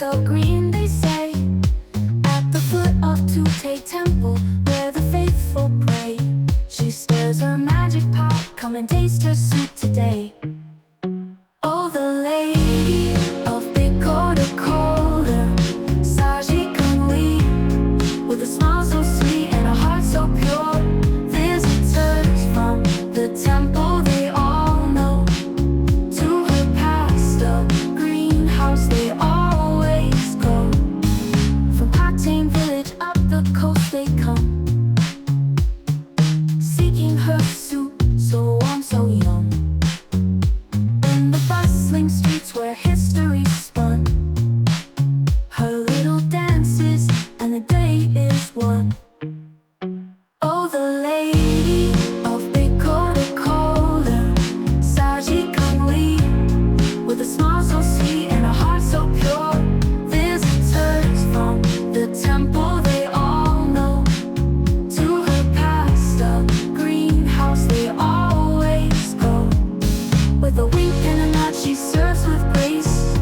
pastel green, they say, at the foot of Tute Temple, where the faithful pray. She stirs her magic pot, come and taste her soup today. Oh, the lady of Beco to Colher, Saji Kunli, with a smile so sweet and a heart so pure. Visitors from the temple, they all know, to her pastel greenhouse they always go. From Patane village up the coast they come, seeking her soup so warm, so young. In the bustling streets where history spun, her little dances and the day is won. Oh, the lady of Beco to Colher, Saji Kunli, with a smile so sweet and a heart so pure. Visitors from the temple, they all know, to her pastel greenhouse they always go. With a wink and a nod she serves with grace.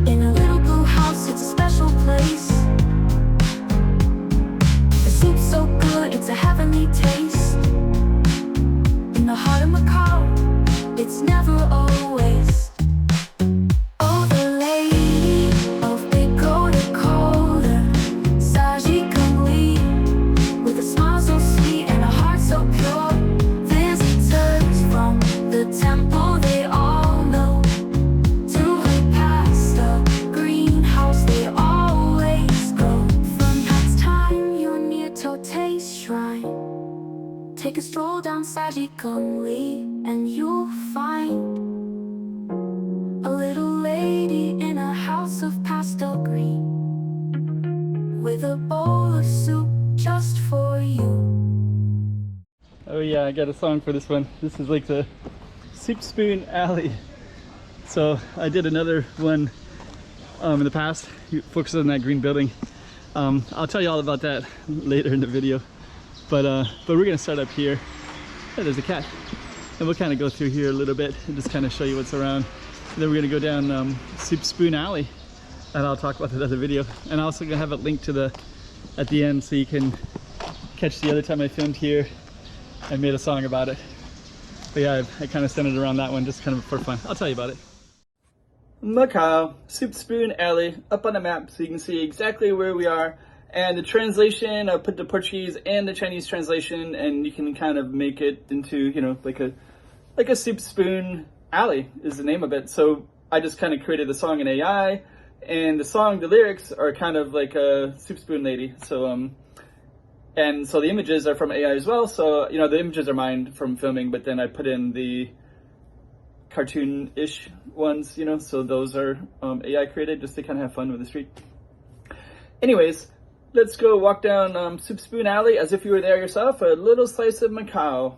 In a little blue house, it's a special place. The soup's so good, it's a heavenly taste. In the heart of Macau, it's never a waste. Oh, the lady of Beco to Colher, Saji Kunli, with a smile so sweet and a heart so pure. Visitors from the temple, they all know, to her pastel greenhouse they always go. From past time, you're near Tote's shrine. Take a stroll down Saji Kunli and you'll find a little lady in a house of pastel green, with a bowl of soup just for you. Oh yeah, I got a song for this one. This is like the Soup Spoon Alley. So I did another one in the past, focused on that green building. I'll tell you all about that later in the video. But we're gonna start up here. Oh, there's a cat. And we'll kind of go through here a little bit and just kind of show you what's around. And then we're gonna go down Soup Spoon Alley, and I'll talk about that other video. And I'm also gonna have it linked to at the end, so you can catch the other time I filmed here. I made a song about it. But yeah, I kind of centered around that one just kind of for fun. I'll tell you about it. Macau, Soup Spoon Alley, up on the map so you can see exactly where we are. And the translation, I put the Portuguese and the Chinese translation, and you can kind of make it into, you know, like a soup spoon alley is the name of it. So I just kind of created the song in AI, and the lyrics are kind of like a soup spoon lady. So and so the images are from AI as well. So, you know, the images are mine from filming, but then I put in the cartoon-ish ones, you know, so those are AI created just to kind of have fun with the street. Anyways, let's go walk down Soup Spoon Alley as if you were there yourself, a little slice of Macau.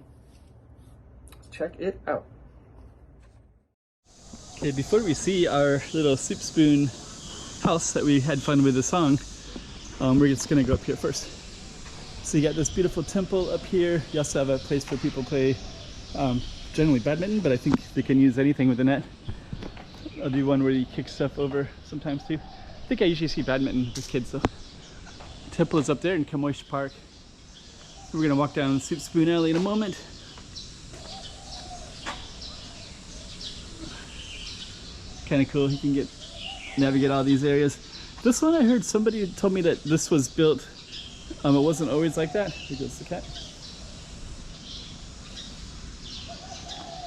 Check it out. Okay, before we see our little soup spoon house that we had fun with the song, we're just gonna go up here first. So you got this beautiful temple up here. You also have a place where people play generally badminton, but I think they can use anything with the net. I'll do one where you kick stuff over sometimes too. I think I usually see badminton with kids though. The temple is up there in Kamoish Park. We're gonna walk down Soup Spoon Alley in a moment. Kind of cool, you can navigate all these areas. This one I heard somebody told me that this was built, it wasn't always like that. Here goes the cat.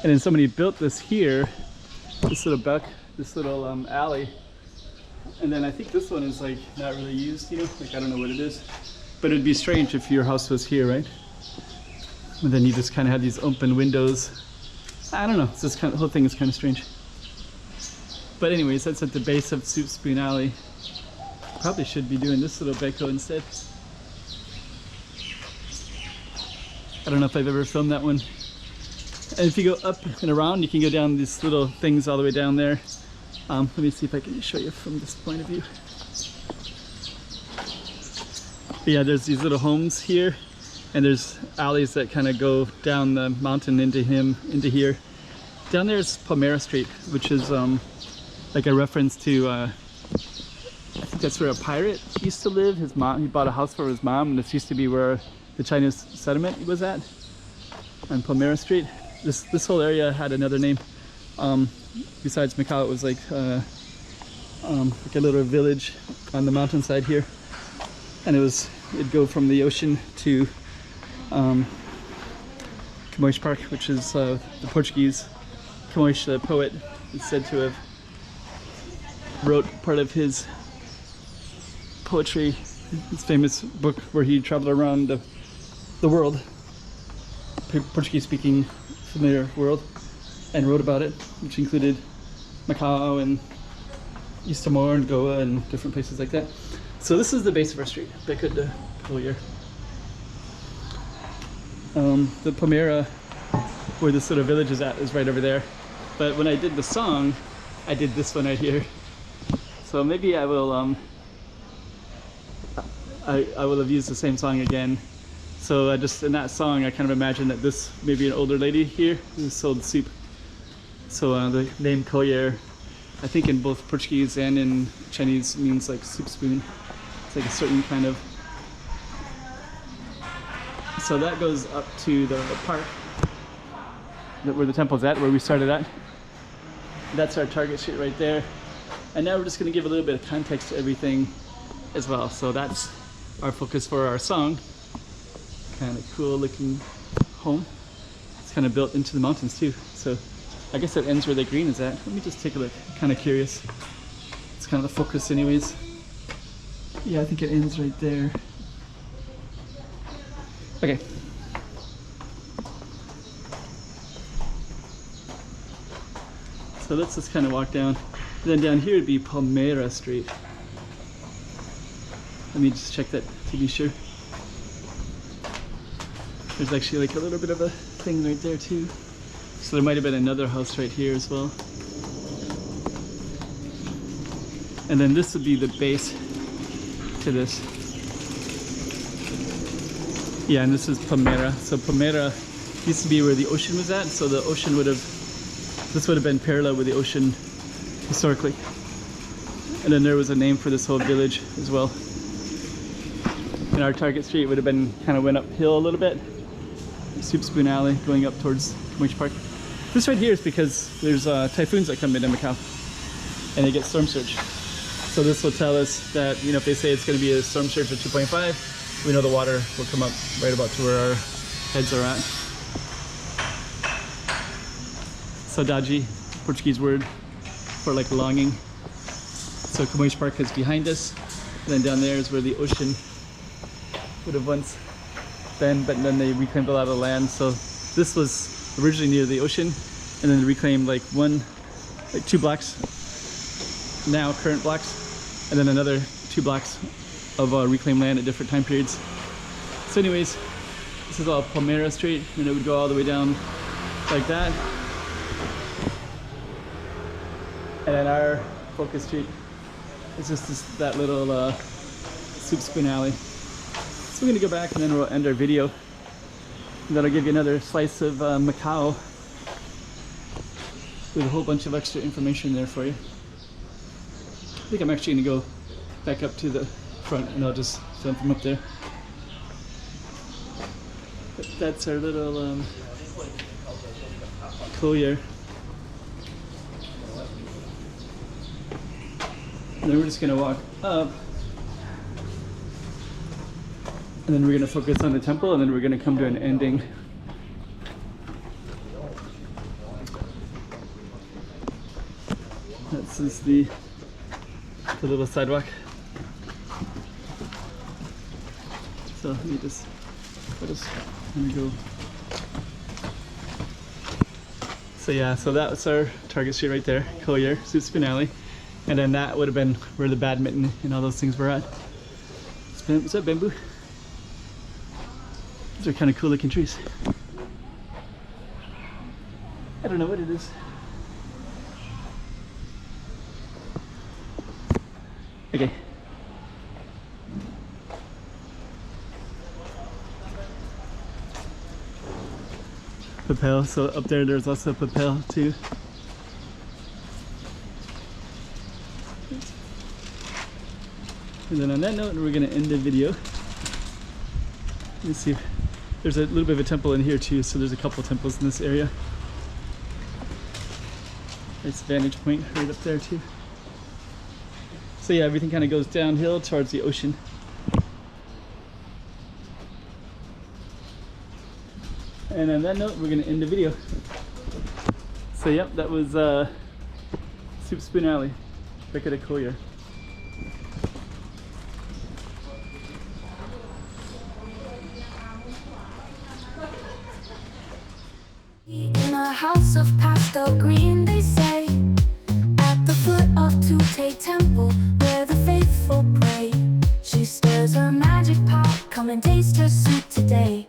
And then somebody built this here, this little alley. And then I think this one is like not really used, you know, like I don't know what it is. But it'd be strange if your house was here, right? And then you just kind of have these open windows. I don't know, it's just kind of, the whole thing is kind of strange. But anyways, that's at the base of Soup Spoon Alley. Probably should be doing this little Beco instead. I don't know if I've ever filmed that one. And if you go up and around, you can go down these little things all the way down there. Let me see if I can show you from this point of view. But yeah, there's these little homes here, and there's alleys that kind of go down the mountain into here. Down there is Palmera Street, which is like a reference to I think that's where a pirate used to live. His mom, he bought a house for his mom, and this used to be where the Chinese settlement was at on Palmyra Street. This whole area had another name. Besides Macau, it was like a little village on the mountainside here, and it'd go from the ocean to Camões Park, which is the Portuguese. Camões, the poet, is said to have wrote part of his poetry, his famous book where he traveled around the world, Portuguese-speaking familiar world, and wrote about it, which included Macau and East Timor and Goa and different places like that. So this is the base of our street, Beco de Colher. The Palmyra, where this sort of village is at, is right over there. But when I did the song, I did this one right here. So maybe I will I will have used the same song again. So I just, in that song, I kind of imagine that this may be an older lady here who sold soup. So the name Colher, I think in both Portuguese and in Chinese, means like soup spoon. It's like a certain kind of. So that goes up to the park, where the temple's at, where we started at. That's our target street right there. And now we're just going to give a little bit of context to everything as well. So that's our focus for our song. Kind of cool looking home. It's kind of built into the mountains too. So I guess it ends where the green is at. Let me just take a look. Kind of curious. It's kind of the focus anyways. Yeah, I think it ends right there. Okay. So let's just kind of walk down. And then down here would be Palmyra Street. Let me just check that to be sure. There's actually like a little bit of a thing right there too. So there might have been another house right here as well. And then this would be the base to this. Yeah, and this is Palmyra. So Palmyra used to be where the ocean was at. So the ocean would have, this would have been parallel with the ocean historically. And then there was a name for this whole village as well. And our target street would have been, kind of went uphill a little bit. Soup Spoon Alley going up towards Camões Park. This right here is because there's typhoons that come into Macau and they get storm surge. So this will tell us that, you know, if they say it's going to be a storm surge of 2.5, we know the water will come up right about to where our heads are at. Saudade, Portuguese word for like longing. So Camões Park is behind us. And then down there is where the ocean would have once been, but then they reclaimed a lot of land. So this was originally near the ocean, and then they reclaimed like two blocks, now current blocks, and then another 2 blocks of reclaimed land at different time periods. So anyways, this is all Palmyra Street, and it would go all the way down like that. And then our focus street is just that little Soup Spoon Alley. So we're gonna go back and then we'll end our video. And that'll give you another slice of Macau with a whole bunch of extra information there for you. I think I'm actually gonna go back up to the front and I'll just film from up there. But that's our little Colher. And then we're just gonna walk up. And then we're going to focus on the temple, and then we're going to come to an ending. This is the little sidewalk. So let me just go. So yeah, so that was our target street right there, Colher, Soup Spoon Alley. And then that would have been where the badminton and all those things were at. Is that bamboo? These are kind of cool looking trees. I don't know what it is. Okay. Papel, so up there's also Papel too. And then on that note, we're gonna end the video. Let me see. There's a little bit of a temple in here too, so there's a couple temples in this area. Nice vantage point right up there too. So yeah, everything kind of goes downhill towards the ocean. And on that note, we're gonna end the video. So yep, that was Soup Spoon Alley, Beco de Colher. In a house of pastel green, they say, at the foot of Tute Temple, where the faithful pray. She stirs her magic pot, come and taste her soup today.